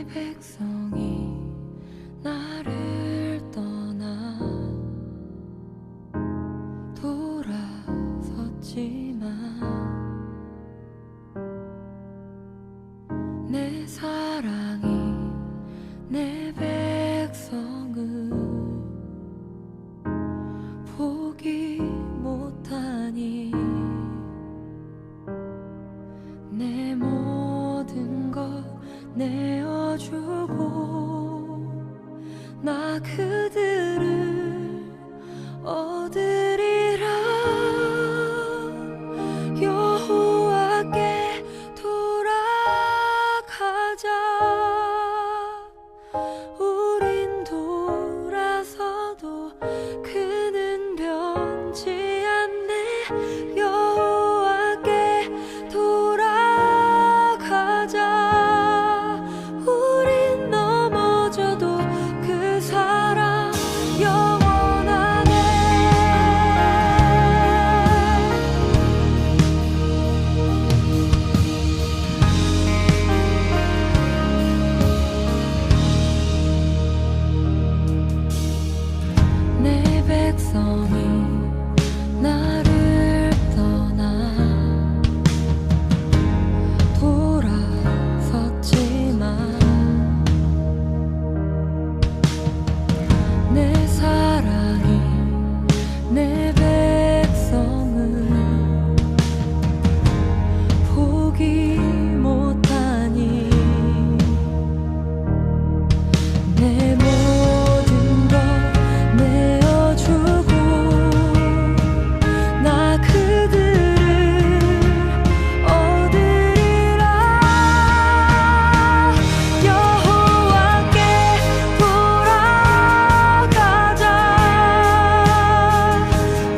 백성이 나를 떠나 돌아섰지만 내 사랑이 내 백성을 포기 못하니 내 모든 것 내어주고 나 그들을 얻으리라. 여호와께 돌아가자. 우린 돌아서도 그는 변치 않네. 여호와께 돌아가자. 우린 넘어져도 그 사랑 영원하네. 내 백성이 나를 떠나 돌아섰지만 내 사랑이 내 백성을 포기 못하니 내 모든 것 내어주고 나 그들을 얻으리라. 여호와께 돌아가자.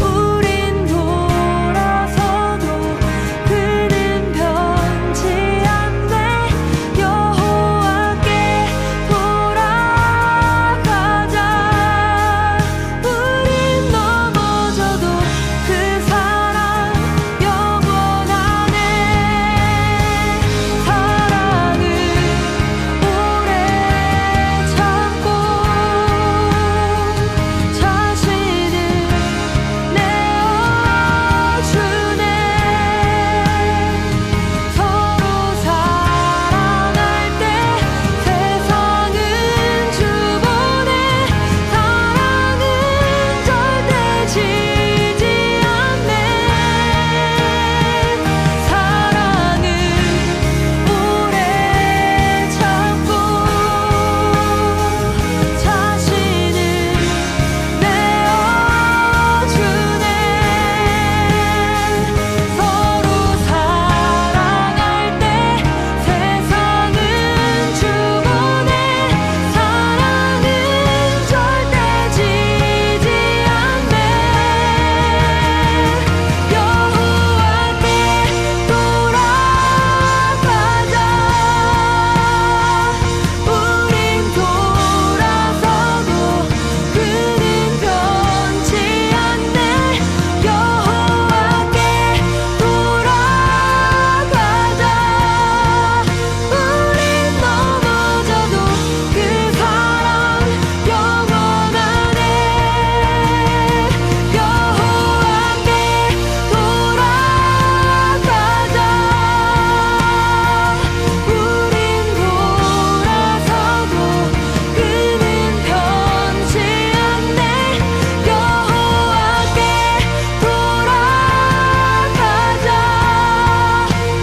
우린 돌아서도 그는 변치 않네. 여호와께 돌아가자. 우린 넘어져도 그 사랑 영원하네. 사랑은 오래 참고 자신을 내어주네. 서로 사랑할 때 세상은 주보네. 사랑은 절대 지지 않네. 사랑은 오래 참고 자신을 내어주네. 서로 사랑할 때 세상은 주보네. 사랑은 절대 지지 않네. 여호와께 돌아가자. 우린 돌아서도 그는 변치 않네. 여호와께 돌아가자. 우린 넘어져도 그 사랑 영원하네. 여호와께 돌아가자. 우린 돌아서도 그는 변치 않네. 여호와께 돌아가자.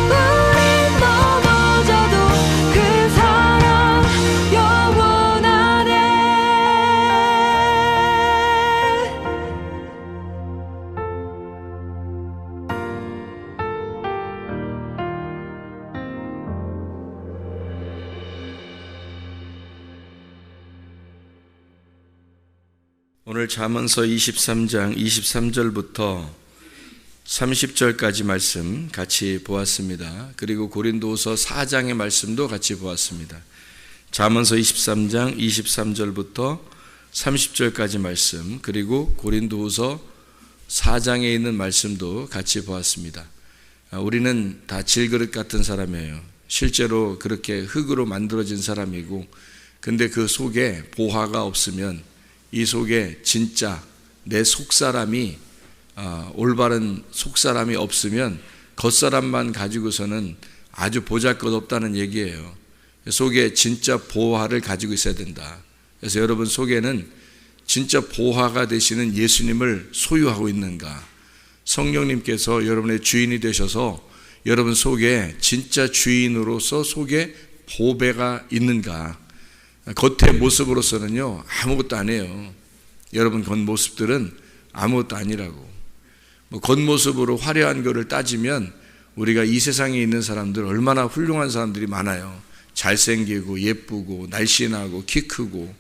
우린 넘어져도 그 사랑 영원하네. 오늘 잠언서 23장 23절부터 30절까지 말씀 같이 보았습니다. 그리고 고린도후서 4장의 말씀도 같이 보았습니다. 잠언서 23장 23절부터 30절까지 말씀, 그리고 고린도후서 4장에 있는 말씀도 같이 보았습니다. 우리는 다 질그릇 같은 사람이에요. 실제로 그렇게 흙으로 만들어진 사람이고, 근데 그 속에 보화가 없으면, 이 속에 진짜 내 속사람이 올바른 속사람이 없으면 겉사람만 가지고서는 아주 보잘것없다는 얘기예요. 속에 진짜 보화를 가지고 있어야 된다. 그래서 여러분 속에는 진짜 보화가 되시는 예수님을 소유하고 있는가? 성령님께서 여러분의 주인이 되셔서 여러분 속에 진짜 주인으로서 속에 보배가 있는가? 겉의 모습으로서는요 아무것도 아니에요. 여러분 겉모습들은 아무것도 아니라고. 겉모습으로 화려한 거를 따지면 우리가 이 세상에 있는 사람들 얼마나 훌륭한 사람들이 많아요. 잘생기고 예쁘고 날씬하고 키 크고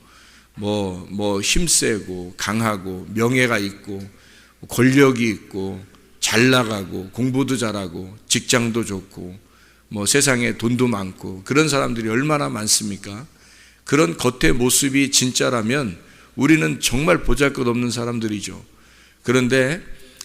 뭐 힘세고 강하고 명예가 있고 권력이 있고 잘 나가고 공부도 잘하고 직장도 좋고 뭐 세상에 돈도 많고 그런 사람들이 얼마나 많습니까? 그런 겉의 모습이 진짜라면 우리는 정말 보잘것없는 사람들이죠. 그런데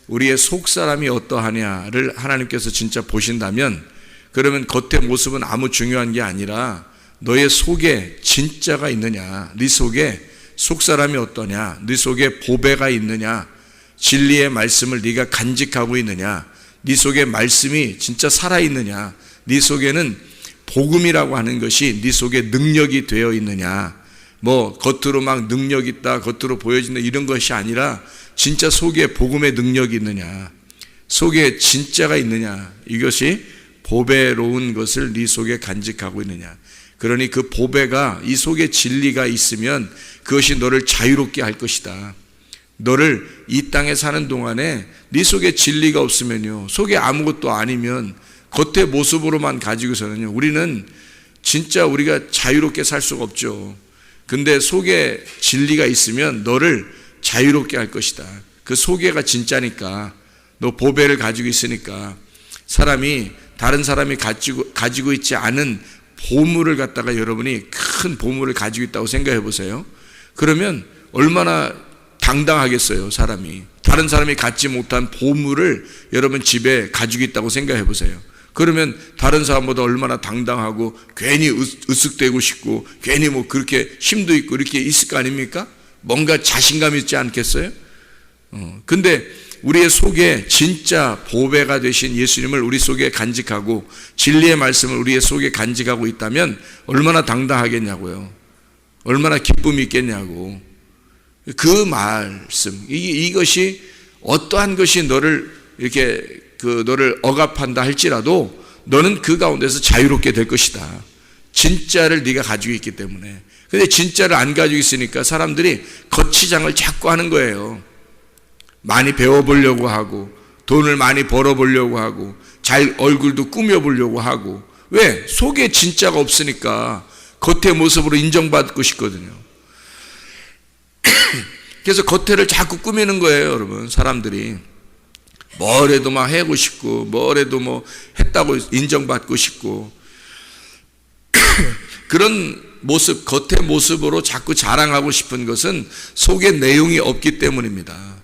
우리의 속사람이 어떠하냐를 하나님께서 진짜 보신다면, 그러면 겉의 모습은 아무 중요한 게 아니라 너의 속에 진짜가 있느냐, 네 속에 속사람이 어떠냐, 네 속에 보배가 있느냐, 진리의 말씀을 네가 간직하고 있느냐, 네 속에 말씀이 진짜 살아있느냐, 네 속에는 복음이라고 하는 것이 네 속에 능력이 되어 있느냐, 뭐 겉으로 막 능력 있다, 겉으로 보여진다 이런 것이 아니라 진짜 속에 복음의 능력이 있느냐, 속에 진짜가 있느냐, 이것이 보배로운 것을 네 속에 간직하고 있느냐. 그러니 그 보배가 이 속에 진리가 있으면 그것이 너를 자유롭게 할 것이다. 너를 이 땅에 사는 동안에 네 속에 진리가 없으면요, 속에 아무것도 아니면 겉의 모습으로만 가지고서는요 우리는 진짜 우리가 자유롭게 살 수가 없죠. 근데 속에 진리가 있으면 너를 자유롭게 할 것이다. 그 속에가 진짜니까, 너 보배를 가지고 있으니까. 사람이 다른 사람이 가지고 있지 않은 보물을 갖다가 여러분이 큰 보물을 가지고 있다고 생각해 보세요. 그러면 얼마나 당당하겠어요. 사람이 다른 사람이 갖지 못한 보물을 여러분 집에 가지고 있다고 생각해 보세요. 그러면 다른 사람보다 얼마나 당당하고 괜히 으쓱대고 싶고 괜히 뭐 그렇게 힘도 있고 이렇게 있을 거 아닙니까? 뭔가 자신감 있지 않겠어요? 근데 우리의 속에 진짜 보배가 되신 예수님을 우리 속에 간직하고 진리의 말씀을 우리의 속에 간직하고 있다면 얼마나 당당하겠냐고요. 얼마나 기쁨이 있겠냐고. 그 말씀, 이것이 어떠한 것이 너를 이렇게 너를 억압한다 할지라도 너는 그 가운데서 자유롭게 될 것이다. 진짜를 네가 가지고 있기 때문에. 근데 진짜를 안 가지고 있으니까 사람들이 거치장을 자꾸 하는 거예요. 많이 배워보려고 하고 돈을 많이 벌어보려고 하고 잘 얼굴도 꾸며보려고 하고. 왜? 속에 진짜가 없으니까 겉의 모습으로 인정받고 싶거든요. 그래서 겉에를 자꾸 꾸미는 거예요, 여러분. 사람들이 뭐래도 막 하고 싶고 뭐래도 뭐 했다고 인정받고 싶고 그런 모습, 겉의 모습으로 자꾸 자랑하고 싶은 것은 속에 내용이 없기 때문입니다.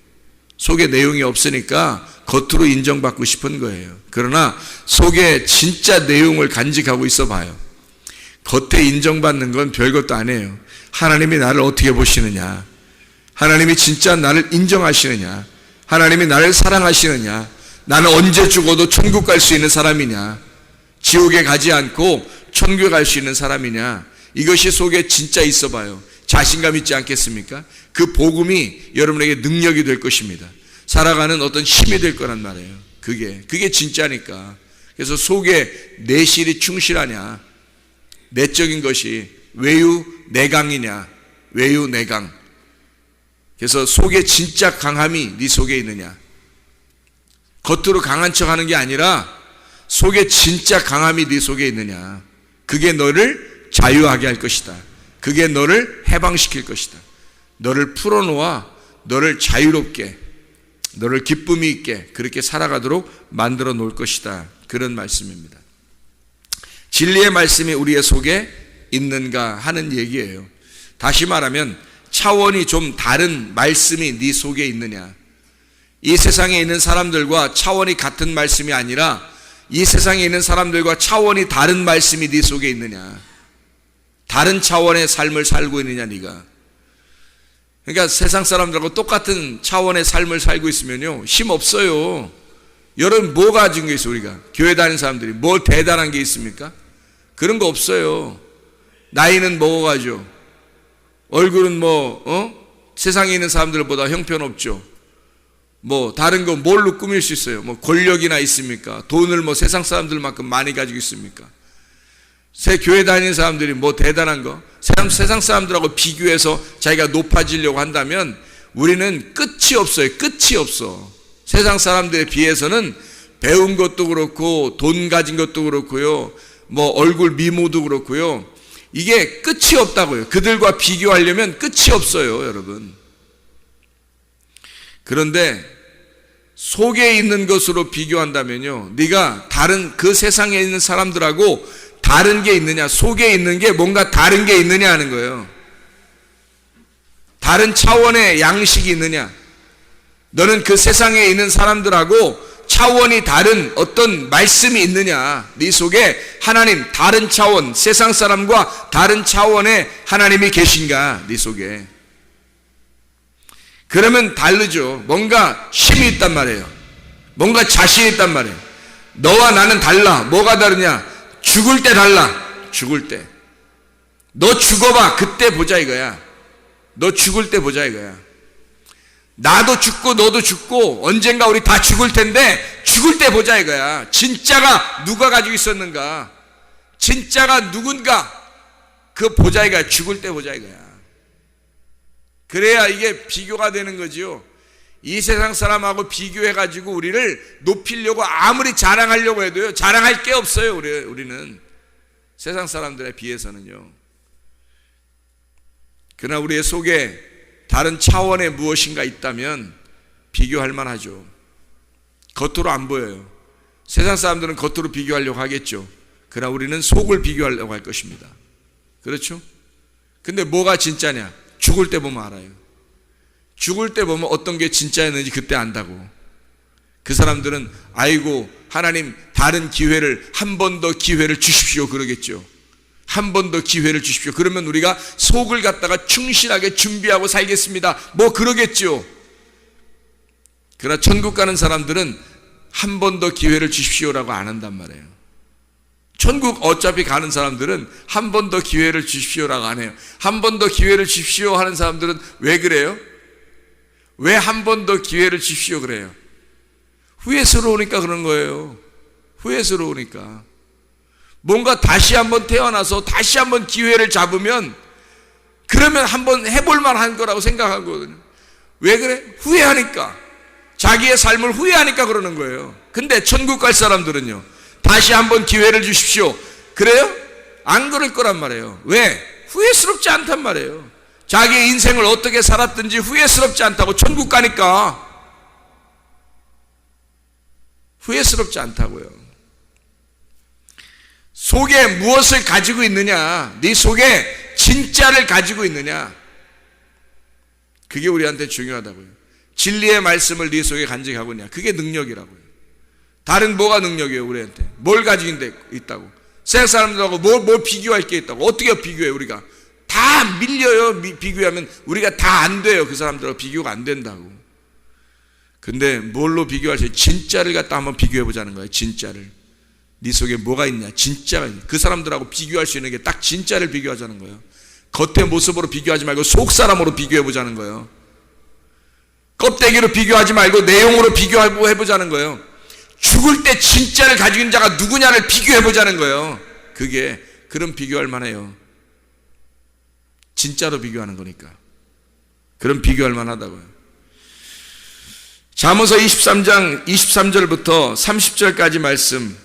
속에 내용이 없으니까 겉으로 인정받고 싶은 거예요. 그러나 속에 진짜 내용을 간직하고 있어 봐요. 겉에 인정받는 건 별것도 아니에요. 하나님이 나를 어떻게 보시느냐, 하나님이 진짜 나를 인정하시느냐, 하나님이 나를 사랑하시느냐, 나는 언제 죽어도 천국 갈 수 있는 사람이냐, 지옥에 가지 않고 천국에 갈 수 있는 사람이냐, 이것이 속에 진짜 있어 봐요. 자신감 있지 않겠습니까? 그 복음이 여러분에게 능력이 될 것입니다. 살아가는 어떤 힘이 될 거란 말이에요. 그게 진짜니까. 그래서 속에 내실이 충실하냐, 내적인 것이 외유 내강이냐, 외유 내강. 그래서 속에 진짜 강함이 네 속에 있느냐. 겉으로 강한 척 하는 게 아니라 속에 진짜 강함이 네 속에 있느냐. 그게 너를 자유하게 할 것이다. 그게 너를 해방시킬 것이다. 너를 풀어놓아 너를 자유롭게, 너를 기쁨이 있게 그렇게 살아가도록 만들어 놓을 것이다. 그런 말씀입니다. 진리의 말씀이 우리의 속에 있는가 하는 얘기예요. 다시 말하면 차원이 좀 다른 말씀이 네 속에 있느냐. 이 세상에 있는 사람들과 차원이 같은 말씀이 아니라 이 세상에 있는 사람들과 차원이 다른 말씀이 네 속에 있느냐, 다른 차원의 삶을 살고 있느냐 네가. 그러니까 세상 사람들하고 똑같은 차원의 삶을 살고 있으면요 힘 없어요. 여러분 뭐 가진 게 있어? 우리가 교회 다니는 사람들이 뭐 대단한 게 있습니까? 그런 거 없어요. 나이는 먹어가죠. 얼굴은 세상에 있는 사람들보다 형편없죠. 뭐 다른 거 뭘로 꾸밀 수 있어요? 뭐 권력이나 있습니까? 돈을 뭐 세상 사람들만큼 많이 가지고 있습니까? 새 교회 다니는 사람들이 뭐 대단한 거? 세상 사람들하고 비교해서 자기가 높아지려고 한다면 우리는 끝이 없어요. 끝이 없어. 세상 사람들에 비해서는 배운 것도 그렇고 돈 가진 것도 그렇고요, 뭐 얼굴 미모도 그렇고요, 이게 끝이 없다고요. 그들과 비교하려면 끝이 없어요, 여러분. 그런데 속에 있는 것으로 비교한다면요, 네가 다른 그 세상에 있는 사람들하고 다른 게 있느냐, 속에 있는 게 뭔가 다른 게 있느냐 하는 거예요. 다른 차원의 양식이 있느냐. 너는 그 세상에 있는 사람들하고 차원이 다른 어떤 말씀이 있느냐. 네 속에 하나님, 다른 차원, 세상 사람과 다른 차원의 하나님이 계신가, 네 속에. 그러면 다르죠. 뭔가 힘이 있단 말이에요. 뭔가 자신이 있단 말이에요. 너와 나는 달라. 뭐가 다르냐? 죽을 때 달라. 죽을 때. 너 죽어봐. 그때 보자 이거야. 너 죽을 때 보자 이거야. 나도 죽고 너도 죽고 언젠가 우리 다 죽을 텐데 죽을 때 보자 이거야. 진짜가 누가 가지고 있었는가, 진짜가 누군가, 그 보자 이거야. 죽을 때 보자 이거야. 그래야 이게 비교가 되는 거지요. 이 세상 사람하고 비교해가지고 우리를 높이려고 아무리 자랑하려고 해도요, 자랑할 게 없어요. 우리는 세상 사람들에 비해서는요. 그러나 우리의 속에 다른 차원의 무엇인가 있다면 비교할 만하죠. 겉으로 안 보여요. 세상 사람들은 겉으로 비교하려고 하겠죠. 그러나 우리는 속을 비교하려고 할 것입니다. 그렇죠? 근데 뭐가 진짜냐? 죽을 때 보면 알아요. 죽을 때 보면 어떤 게 진짜였는지 그때 안다고. 그 사람들은 아이고 하나님, 다른 기회를, 한 번 더 기회를 주십시오 그러겠죠. 한 번 더 기회를 주십시오. 그러면 우리가 속을 갖다가 충실하게 준비하고 살겠습니다. 뭐 그러겠죠. 그러나 천국 가는 사람들은 한 번 더 기회를 주십시오라고 안 한단 말이에요. 천국 어차피 가는 사람들은 한 번 더 기회를 주십시오라고 안 해요. 한 번 더 기회를 주십시오 하는 사람들은 왜 그래요? 왜 한 번 더 기회를 주십시오 그래요? 후회스러우니까 그런 거예요. 후회스러우니까. 뭔가 다시 한번 태어나서 다시 한번 기회를 잡으면 그러면 한번 해볼 만한 거라고 생각하거든요. 왜 그래? 후회하니까. 자기의 삶을 후회하니까 그러는 거예요. 근데 천국 갈 사람들은요, 다시 한번 기회를 주십시오. 그래요? 안 그럴 거란 말이에요. 왜? 후회스럽지 않단 말이에요. 자기의 인생을 어떻게 살았든지 후회스럽지 않다고. 천국 가니까 후회스럽지 않다고요. 속에 무엇을 가지고 있느냐, 네 속에 진짜를 가지고 있느냐, 그게 우리한테 중요하다고요. 진리의 말씀을 네 속에 간직하고 있냐, 그게 능력이라고요. 다른 뭐가 능력이에요? 우리한테 뭘 가지고 있다고? 세상 사람들하고 뭘 비교할 게 있다고? 어떻게 비교해? 우리가 다 밀려요. 비교하면 우리가 다 안 돼요. 그 사람들하고 비교가 안 된다고. 근데 뭘로 비교할 수 있어요? 진짜를 갖다 한번 비교해 보자는 거예요. 진짜를. 네 속에 뭐가 있냐? 진짜가 있냐? 그 사람들하고 비교할 수 있는 게 딱 진짜를 비교하자는 거예요. 겉의 모습으로 비교하지 말고 속 사람으로 비교해 보자는 거예요. 껍데기로 비교하지 말고 내용으로 비교해 보자는 거예요. 죽을 때 진짜를 가지고 있는 자가 누구냐를 비교해 보자는 거예요. 그게 그럼 비교할 만해요. 진짜로 비교하는 거니까. 그럼 비교할 만하다고요. 잠언서 23장 23절부터 30절까지 말씀.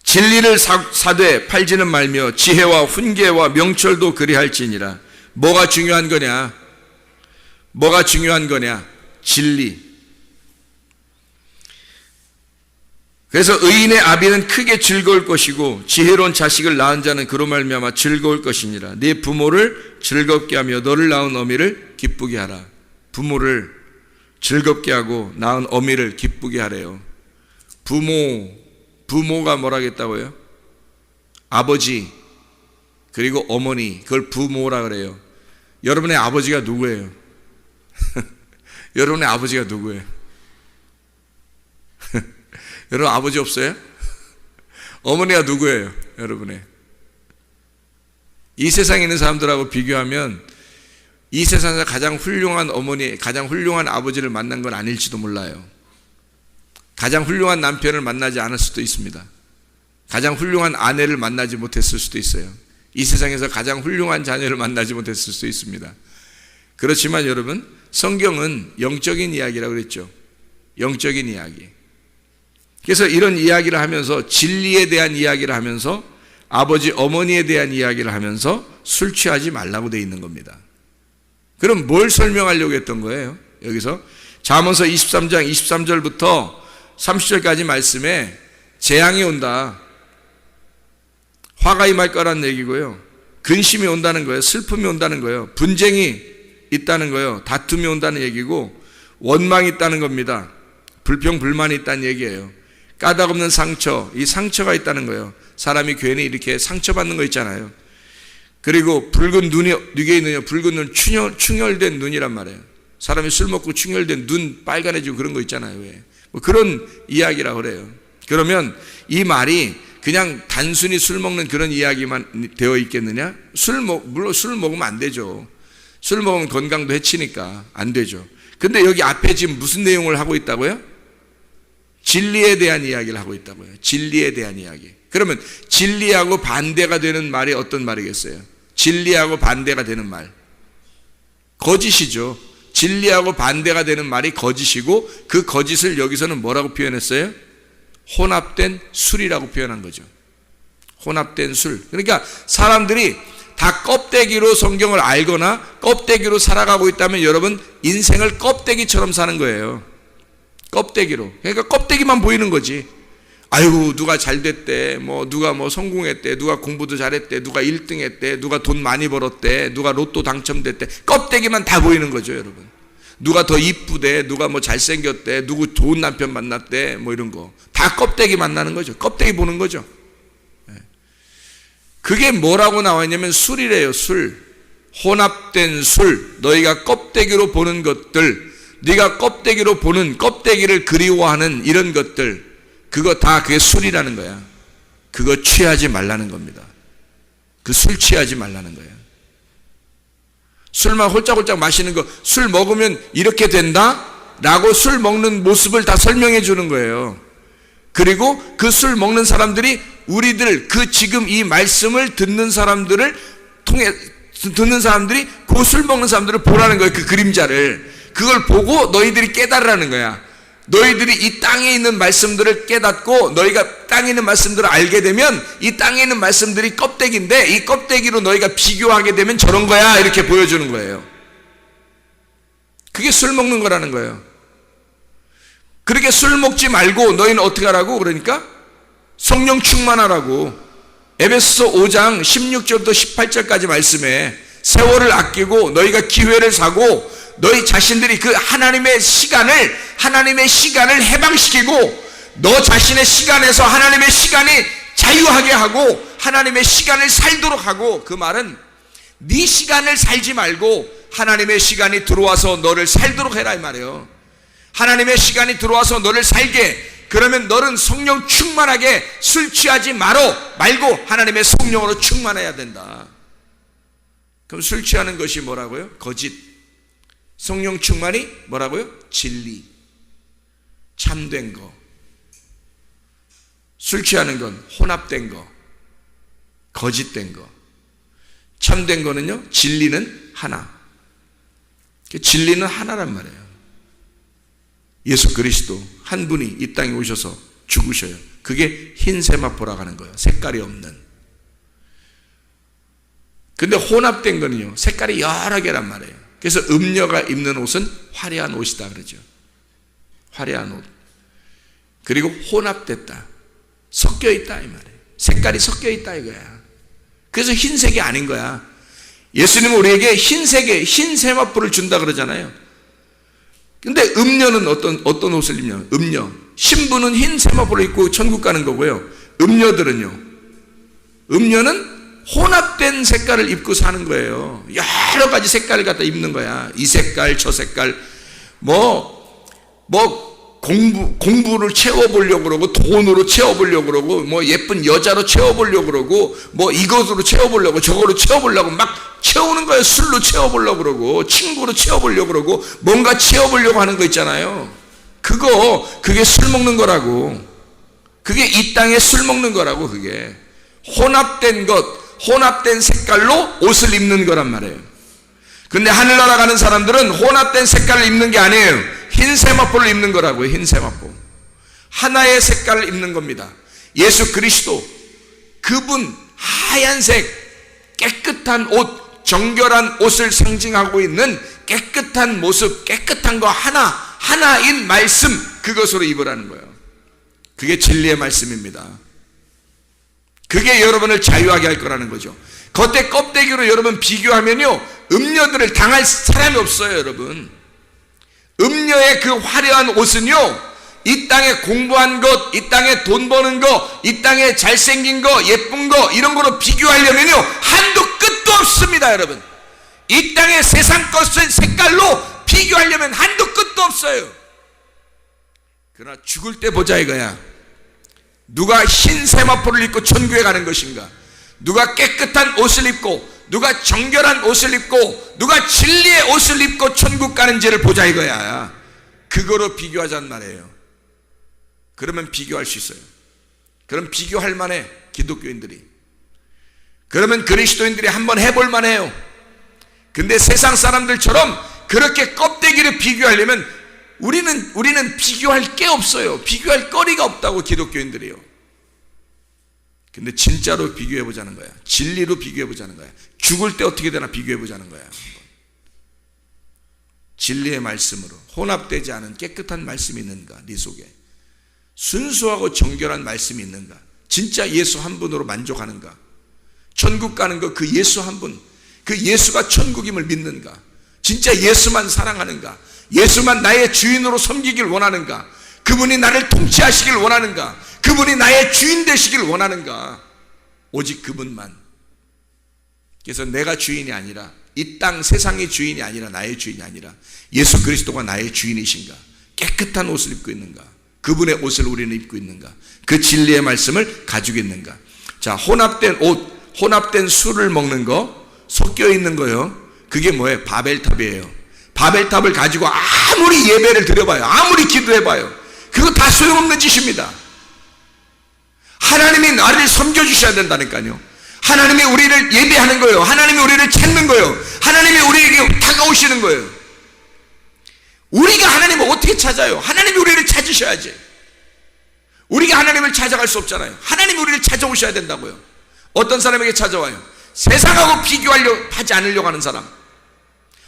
진리를 사되 팔지는 말며 지혜와 훈계와 명철도 그리할지니라. 뭐가 중요한 거냐? 뭐가 중요한 거냐? 진리. 그래서 의인의 아비는 크게 즐거울 것이고 지혜로운 자식을 낳은 자는 그로 말미암아 즐거울 것이니라. 네 부모를 즐겁게 하며 너를 낳은 어미를 기쁘게 하라. 부모를 즐겁게 하고 낳은 어미를 기쁘게 하래요. 부모 부모가 뭐라고 했다고요? 아버지 그리고 어머니, 그걸 부모라 그래요. 여러분의 아버지가 누구예요? 여러분의 아버지가 누구예요? 여러분 아버지 없어요? 어머니가 누구예요? 여러분의 이 세상에 있는 사람들하고 비교하면 이 세상에서 가장 훌륭한 어머니, 가장 훌륭한 아버지를 만난 건 아닐지도 몰라요. 가장 훌륭한 남편을 만나지 않을 수도 있습니다. 가장 훌륭한 아내를 만나지 못했을 수도 있어요. 이 세상에서 가장 훌륭한 자녀를 만나지 못했을 수도 있습니다. 그렇지만 여러분, 성경은 영적인 이야기라고 그랬죠. 영적인 이야기. 그래서 이런 이야기를 하면서 진리에 대한 이야기를 하면서 아버지, 어머니에 대한 이야기를 하면서 술 취하지 말라고 돼 있는 겁니다. 그럼 뭘 설명하려고 했던 거예요? 여기서 잠언서 23장 23절부터 30절까지 말씀에 재앙이 온다, 화가 임할 거라는 얘기고요, 근심이 온다는 거예요, 슬픔이 온다는 거예요, 분쟁이 있다는 거예요, 다툼이 온다는 얘기고 원망이 있다는 겁니다. 불평 불만이 있다는 얘기예요. 까닭없는 상처, 이 상처가 있다는 거예요. 사람이 괜히 이렇게 상처받는 거 있잖아요. 그리고 붉은 눈이 누게 있느냐, 붉은 눈, 충혈된 눈이란 말이에요. 사람이 술 먹고 충혈된 눈 빨간해지고 그런 거 있잖아요. 왜? 뭐 그런 이야기라고 그래요. 그러면 이 말이 그냥 단순히 술 먹는 그런 이야기만 되어 있겠느냐? 물론 술 먹으면 안 되죠. 술 먹으면 건강도 해치니까 안 되죠. 근데 여기 앞에 지금 무슨 내용을 하고 있다고요? 진리에 대한 이야기를 하고 있다고요. 진리에 대한 이야기. 그러면 진리하고 반대가 되는 말이 어떤 말이겠어요? 진리하고 반대가 되는 말, 거짓이죠. 진리하고 반대가 되는 말이 거짓이고, 그 거짓을 여기서는 뭐라고 표현했어요? 혼합된 술이라고 표현한 거죠. 혼합된 술. 그러니까 사람들이 다 껍데기로 성경을 알거나 껍데기로 살아가고 있다면 여러분 인생을 껍데기처럼 사는 거예요. 껍데기로. 그러니까 껍데기만 보이는 거지. 아이고 누가 잘 됐대, 뭐 누가 뭐 성공했대, 누가 공부도 잘했대, 누가 1등 했대, 누가 돈 많이 벌었대, 누가 로또 당첨됐대. 껍데기만 다 보이는 거죠, 여러분. 누가 더 이쁘대, 누가 뭐 잘생겼대, 누구 좋은 남편 만났대, 뭐 이런 거 다 껍데기 만나는 거죠. 껍데기 보는 거죠. 그게 뭐라고 나와 있냐면 술이래요. 술. 혼합된 술. 너희가 껍데기로 보는 것들, 네가 껍데기로 보는, 껍데기를 그리워하는 이런 것들, 그거 다 그게 술이라는 거야. 그거 취하지 말라는 겁니다. 그 술 취하지 말라는 거야. 술만 홀짝홀짝 마시는 거, 술 먹으면 이렇게 된다? 라고 술 먹는 모습을 다 설명해 주는 거예요. 그리고 그 술 먹는 사람들이 우리들, 그 지금 이 말씀을 듣는 사람들을 통해, 듣는 사람들이 그 술 먹는 사람들을 보라는 거예요. 그 그림자를. 그걸 보고 너희들이 깨달으라는 거야. 너희들이 이 땅에 있는 말씀들을 깨닫고 너희가 땅에 있는 말씀들을 알게 되면 이 땅에 있는 말씀들이 껍데기인데 이 껍데기로 너희가 비교하게 되면 저런 거야, 이렇게 보여주는 거예요. 그게 술 먹는 거라는 거예요. 그렇게 술 먹지 말고 너희는 어떻게 하라고? 그러니까 성령 충만하라고. 에베소서 5장 16절부터 18절까지 말씀에 세월을 아끼고 너희가 기회를 사고 너희 자신들이 그 하나님의 시간을 해방시키고 너 자신의 시간에서 하나님의 시간이 자유하게 하고 하나님의 시간을 살도록 하고, 그 말은 네 시간을 살지 말고 하나님의 시간이 들어와서 너를 살도록 해라 이 말이에요. 하나님의 시간이 들어와서 너를 살게, 그러면 너는 성령 충만하게 술 취하지 말고 하나님의 성령으로 충만해야 된다. 그럼 술 취하는 것이 뭐라고요? 거짓. 성령 충만이 뭐라고요? 진리, 참된 거. 술 취하는 건 혼합된 거, 거짓된 거. 참된 거는요, 진리는 하나. 진리는 하나란 말이에요. 예수 그리스도 한 분이 이 땅에 오셔서 죽으셔요. 그게 흰 세마포라고 하는 거예요. 색깔이 없는. 근데 혼합된 거는요, 색깔이 여러 개란 말이에요. 그래서 음녀가 입는 옷은 화려한 옷이다 그러죠. 화려한 옷. 그리고 혼합됐다, 섞여 있다 이 말이에요. 색깔이 섞여 있다 이거야. 그래서 흰색이 아닌 거야. 예수님은 우리에게 흰색의 흰 세마포를 준다 그러잖아요. 근데 음녀는 어떤 옷을 입냐? 음녀. 신부는 흰 세마포를 입고 천국 가는 거고요. 음녀들은요, 음녀는 혼합된 색깔을 입고 사는 거예요. 여러 가지 색깔을 갖다 입는 거야. 이 색깔, 저 색깔, 공부를 채워보려고 그러고, 돈으로 채워보려고 그러고, 예쁜 여자로 채워보려고 그러고, 이것으로 채워보려고, 저거로 채워보려고 막 채우는 거예요. 술로 채워보려고 그러고, 친구로 채워보려고 그러고, 뭔가 채워보려고 하는 거 있잖아요. 그게 술 먹는 거라고. 그게 이 땅에 술 먹는 거라고. 그게 혼합된 것, 혼합된 색깔로 옷을 입는 거란 말이에요. 근데 하늘나라 가는 사람들은 혼합된 색깔을 입는 게 아니에요. 흰 세마포를 입는 거라고요. 흰 세마포. 하나의 색깔을 입는 겁니다. 예수 그리스도, 그분 하얀색 깨끗한 옷, 정결한 옷을 상징하고 있는 깨끗한 모습, 깨끗한 거 하나인 말씀, 그것으로 입으라는 거예요. 그게 진리의 말씀입니다. 그게 여러분을 자유하게 할 거라는 거죠. 겉에 껍데기로 여러분 비교하면요, 음녀들을 당할 사람이 없어요. 여러분, 음녀의 그 화려한 옷은요, 이 땅에 공부한 것, 이 땅에 돈 버는 거, 이 땅에 잘생긴 거, 예쁜 거, 이런 거로 비교하려면요, 한도 끝도 없습니다. 여러분, 이 땅의 세상 것의 색깔로 비교하려면 한도 끝도 없어요. 그러나 죽을 때 보자 이거야. 누가 흰 세마포를 입고 천국에 가는 것인가? 누가 깨끗한 옷을 입고, 누가 정결한 옷을 입고, 누가 진리의 옷을 입고 천국 가는지를 보자 이거야. 그거로 비교하자는 말이에요. 그러면 비교할 수 있어요. 그럼 비교할 만해. 기독교인들이, 그러면 그리스도인들이 한번 해볼 만해요. 근데 세상 사람들처럼 그렇게 껍데기를 비교하려면 우리는 비교할 게 없어요. 비교할 거리가 없다고, 기독교인들이요. 근데 진짜로 비교해보자는 거야. 진리로 비교해보자는 거야. 죽을 때 어떻게 되나 비교해보자는 거야. 진리의 말씀으로 혼합되지 않은 깨끗한 말씀이 있는가? 네 속에 순수하고 정결한 말씀이 있는가? 진짜 예수 한 분으로 만족하는가? 천국 가는 거 그 예수 한 분, 그 예수가 천국임을 믿는가? 진짜 예수만 사랑하는가? 예수만 나의 주인으로 섬기길 원하는가? 그분이 나를 통치하시길 원하는가? 그분이 나의 주인 되시길 원하는가? 오직 그분만. 그래서 내가 주인이 아니라, 이 땅 세상의 주인이 아니라, 나의 주인이 아니라 예수 그리스도가 나의 주인이신가? 깨끗한 옷을 입고 있는가? 그분의 옷을 우리는 입고 있는가? 그 진리의 말씀을 가지고 있는가? 자, 혼합된 옷, 혼합된 술을 먹는 거, 섞여 있는 거요. 그게 뭐예요? 바벨탑이에요. 바벨탑을 가지고 아무리 예배를 드려봐요, 아무리 기도해봐요, 그거 다 소용없는 짓입니다. 하나님이 나를 섬겨주셔야 된다니까요. 하나님이 우리를 예배하는 거예요. 하나님이 우리를 찾는 거예요. 하나님이 우리에게 다가오시는 거예요. 우리가 하나님을 어떻게 찾아요? 하나님이 우리를 찾으셔야지. 우리가 하나님을 찾아갈 수 없잖아요. 하나님이 우리를 찾아오셔야 된다고요. 어떤 사람에게 찾아와요? 세상하고 비교하려 하지 않으려고 하는 사람,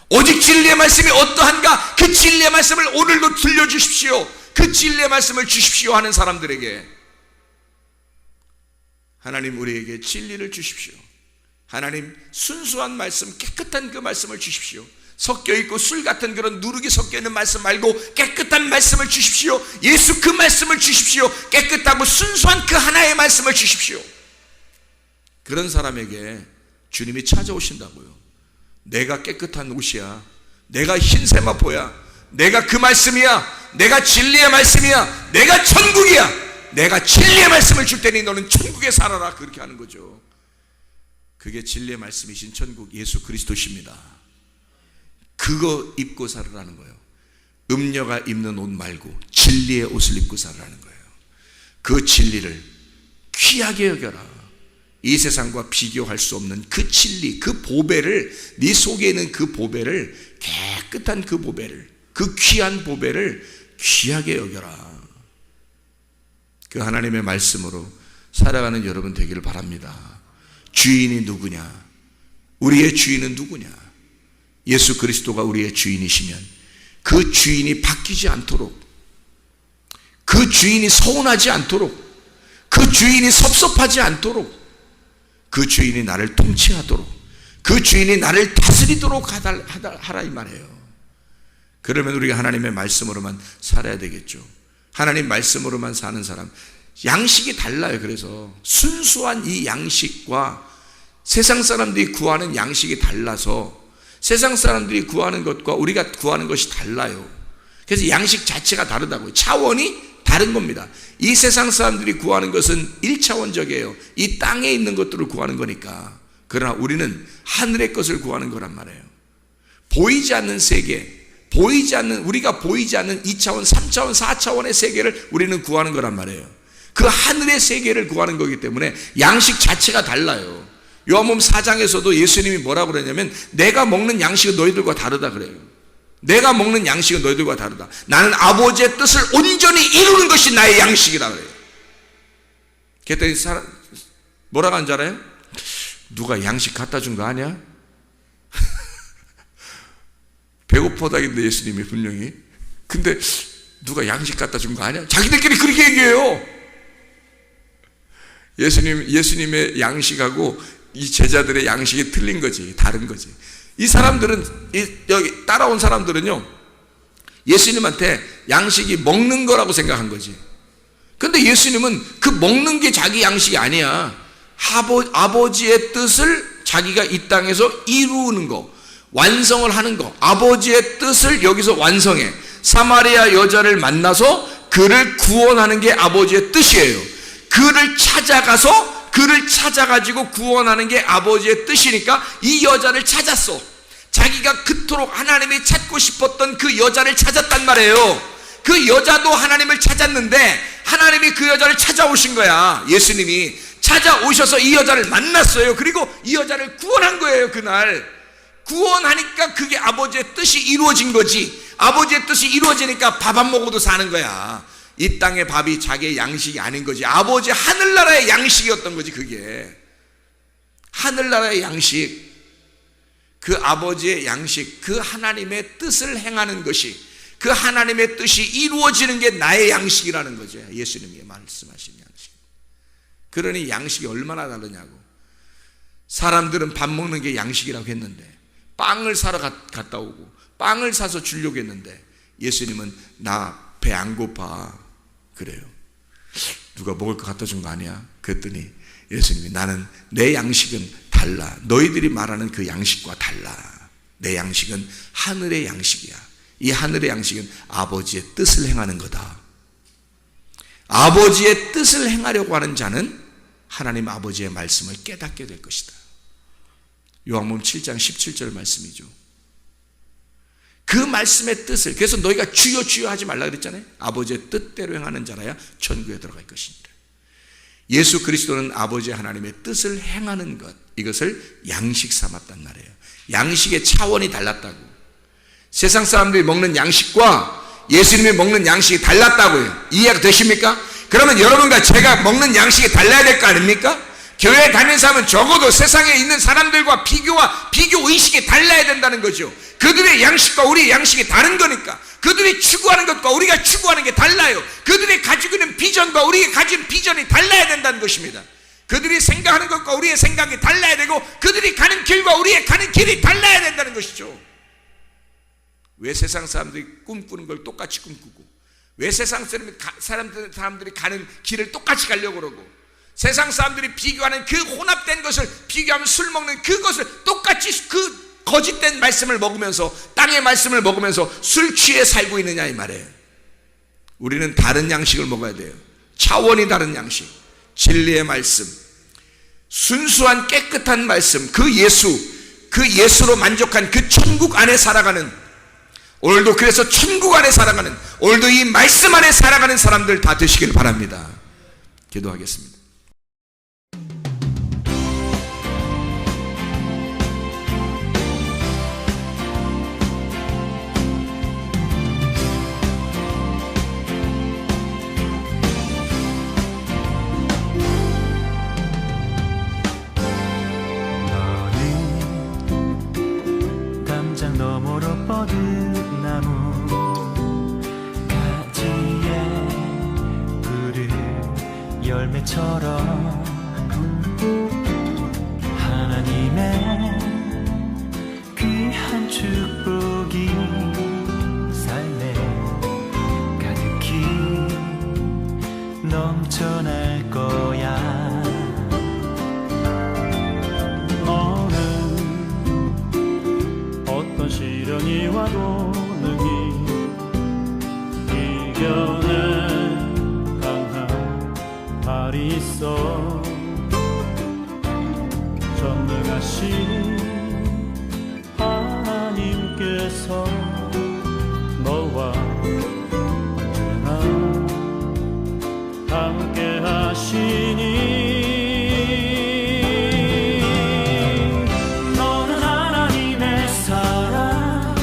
오직 진리의 말씀이 어떠한가, 그 진리의 말씀을 오늘도 들려주십시오, 그 진리의 말씀을 주십시오 하는 사람들에게 하나님 우리에게 진리를 주십시오. 하나님 순수한 말씀, 깨끗한 그 말씀을 주십시오. 섞여있고 술 같은 그런 누룩이 섞여있는 말씀 말고 깨끗한 말씀을 주십시오. 예수 그 말씀을 주십시오. 깨끗하고 순수한 그 하나의 말씀을 주십시오. 그런 사람에게 주님이 찾아오신다고요. 내가 깨끗한 옷이야, 내가 흰 세마포야, 내가 그 말씀이야, 내가 진리의 말씀이야, 내가 천국이야, 내가 진리의 말씀을 줄 테니 너는 천국에 살아라. 그렇게 하는 거죠. 그게 진리의 말씀이신 천국 예수 그리스도십니다. 그거 입고 살으라는 거예요. 음녀가 입는 옷 말고 진리의 옷을 입고 살으라는 거예요. 그 진리를 귀하게 여겨라. 이 세상과 비교할 수 없는 그 진리, 그 보배를, 네 속에 있는 그 보배를, 깨끗한 그 보배를, 그 귀한 보배를 귀하게 여겨라. 그 하나님의 말씀으로 살아가는 여러분 되기를 바랍니다. 주인이 누구냐? 우리의 주인은 누구냐? 예수 그리스도가 우리의 주인이시면 그 주인이 바뀌지 않도록, 그 주인이 서운하지 않도록, 그 주인이 섭섭하지 않도록, 그 주인이 나를 통치하도록, 그 주인이 나를 다스리도록 하라 이 말이에요. 그러면 우리가 하나님의 말씀으로만 살아야 되겠죠. 하나님 말씀으로만 사는 사람, 양식이 달라요. 그래서 순수한 이 양식과 세상 사람들이 구하는 양식이 달라서 세상 사람들이 구하는 것과 우리가 구하는 것이 달라요. 그래서 양식 자체가 다르다고요. 차원이 다른 겁니다. 이 세상 사람들이 구하는 것은 1차원적이에요. 이 땅에 있는 것들을 구하는 거니까. 그러나 우리는 하늘의 것을 구하는 거란 말이에요. 보이지 않는 세계, 우리가 보이지 않는 2차원, 3차원, 4차원의 세계를 우리는 구하는 거란 말이에요. 그 하늘의 세계를 구하는 거기 때문에 양식 자체가 달라요. 요한복음 4장에서도 예수님이 뭐라고 그러냐면 내가 먹는 양식은 너희들과 다르다 그래요. 내가 먹는 양식은 너희들과 다르다. 나는 아버지의 뜻을 온전히 이루는 것이 나의 양식이라 그래요. 그랬더니 뭐라고 하는 줄 알아요? 누가 양식 갖다 준 거 아니야? 배고프다긴데 예수님이 분명히. 근데 누가 양식 갖다 준 거 아니야? 자기들끼리 그렇게 얘기해요. 예수님의 양식하고 이 제자들의 양식이 틀린 거지, 다른 거지. 이 사람들은, 여기 따라온 사람들은요, 예수님한테 양식이 먹는 거라고 생각한 거지. 근데 예수님은 그 먹는 게 자기 양식이 아니야. 아버지의 뜻을 자기가 이 땅에서 이루는 거, 완성을 하는 거. 아버지의 뜻을 여기서 완성해. 사마리아 여자를 만나서 그를 구원하는 게 아버지의 뜻이에요. 그를 찾아가지고 구원하는 게 아버지의 뜻이니까 이 여자를 찾았어. 자기가 그토록 하나님이 찾고 싶었던 그 여자를 찾았단 말이에요. 그 여자도 하나님을 찾았는데 하나님이 그 여자를 찾아오신 거야. 예수님이 찾아오셔서 이 여자를 만났어요. 그리고 이 여자를 구원한 거예요. 그날 구원하니까 그게 아버지의 뜻이 이루어진 거지. 아버지의 뜻이 이루어지니까 밥 안 먹어도 사는 거야. 이 땅의 밥이 자기의 양식이 아닌 거지. 아버지 하늘나라의 양식이었던 거지. 그게 하늘나라의 양식, 그 아버지의 양식, 그 하나님의 뜻을 행하는 것이, 그 하나님의 뜻이 이루어지는 게 나의 양식이라는 거죠. 예수님이 말씀하신 양식. 그러니 양식이 얼마나 다르냐고. 사람들은 밥 먹는 게 양식이라고 했는데, 빵을 사러 갔다 오고 빵을 사서 주려고 했는데 예수님은 나 배 안 고파 그래요. 누가 먹을 거 갖다 준 거 아니야? 그랬더니 예수님이 나는 내 양식은 달라. 너희들이 말하는 그 양식과 달라. 내 양식은 하늘의 양식이야. 이 하늘의 양식은 아버지의 뜻을 행하는 거다. 아버지의 뜻을 행하려고 하는 자는 하나님 아버지의 말씀을 깨닫게 될 것이다. 요한복음 7장 17절 말씀이죠. 그 말씀의 뜻을, 그래서 너희가 주여 주여 하지 말라 그랬잖아요. 아버지의 뜻대로 행하는 자라야 천국에 들어갈 것이니라. 예수 그리스도는 아버지 하나님의 뜻을 행하는 것, 이것을 양식 삼았단 말이에요. 양식의 차원이 달랐다고. 세상 사람들이 먹는 양식과 예수님이 먹는 양식이 달랐다고요. 이해가 되십니까? 그러면 여러분과 제가 먹는 양식이 달라야 될 거 아닙니까? 교회에 다니는 사람은 적어도 세상에 있는 사람들과 비교 의식이 달라야 된다는 거죠. 그들의 양식과 우리의 양식이 다른 거니까. 그들이 추구하는 것과 우리가 추구하는 게 달라요. 그들이 가지고 있는 비전과 우리가 가진 비전이 달라야 된다는 것입니다. 그들이 생각하는 것과 우리의 생각이 달라야 되고, 그들이 가는 길과 우리의 가는 길이 달라야 된다는 것이죠. 왜 세상 사람들이 꿈꾸는 걸 똑같이 꿈꾸고, 왜 세상 사람들이 가는 길을 똑같이 가려고 그러고, 세상 사람들이 비교하는 그 혼합된 것을 비교하면 술 먹는 그것을 똑같이 그 거짓된 말씀을 먹으면서, 땅의 말씀을 먹으면서 술 취해 살고 있느냐 이 말이에요. 우리는 다른 양식을 먹어야 돼요. 차원이 다른 양식, 진리의 말씀, 순수한 깨끗한 말씀, 그 예수로 만족한 그 천국 안에 살아가는, 오늘도 그래서 천국 안에 살아가는, 오늘도 이 말씀 안에 살아가는 사람들 다 되시길 바랍니다. 기도하겠습니다. 너머로 뻗은 나무 가지에 푸른 열매처럼 하나님의 귀한 축복이 삶에 가득히 함께하신 하나님께서 너와 언제나 함께하시니 너는 하나님의 사랑,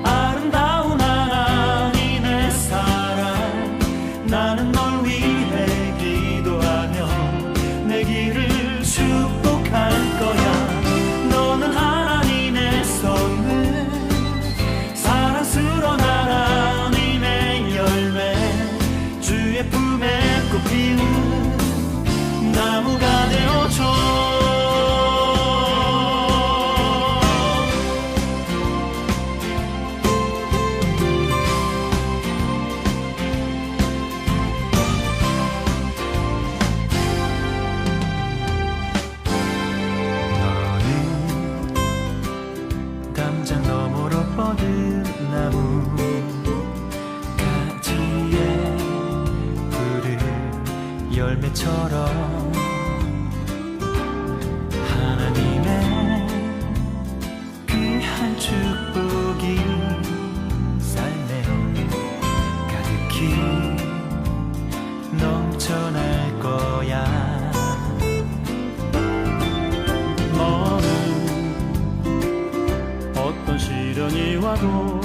아름다운 하나님의 사랑. 나는 널 위해 기도하며 내 길을 축복할 거야. 너는 하나님의 선물, 사랑스러운 하나님의 열매, 주의 품에 꽃피우는 나무가 되어줘. 담장 너머로 뻗은 나무 가지에 푸른 열매처럼 하나님의 귀한 축복이 삶에 가득히 넘쳐날 거야. 너는 어떤 시련이 와도